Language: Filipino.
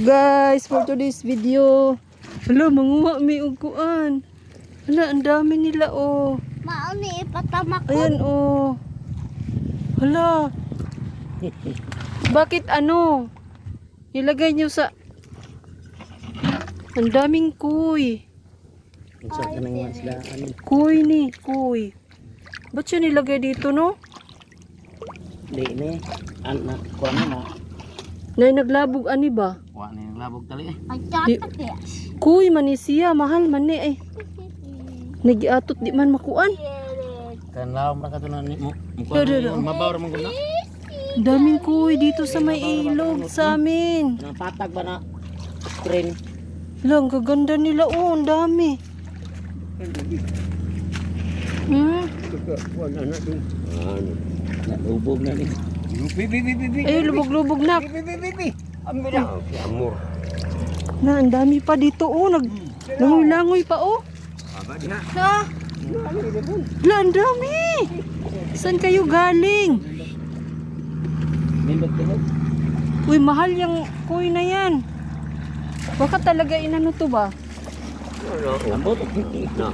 Guys, for today's video, hala, manguha may uguan. Hala, ang dami nila, oh. Mauni ipatama ko. Ayan, oh. Hala. Bakit ano? Nilagay nyo sa... Ang daming kuy. Unsa ka nang sila ano? Kuy ni, kuy. Ba't siya nilagay dito, no? Di ni anak ko na. Nay, naglabog ani ba? Wa ni labog tali eh. Ay, tatak ya. Kuy man ni siya, mahal man ni eh. Nagiatot di man makuan. Kan laom ra ka to na ni mo. Dado. Mabawra man gud na. Daming kuy dito sa may ilog sa amin. Nang patag ba na screen. Lang, gaganda nila, oh, ang dami. Hmm? Wala na dun. Ano? Nalubog na ni. Ay, lubog-lubog na. Amira. Amor. Na, ang dami pa dito, oh. Langoy-langoy pa, oh. Na. La, ang dami. Saan kayo galing? Nindot-tindot. Uy, mahal yung kuy na yan. Baka talaga inano to ba? Ambot. Na.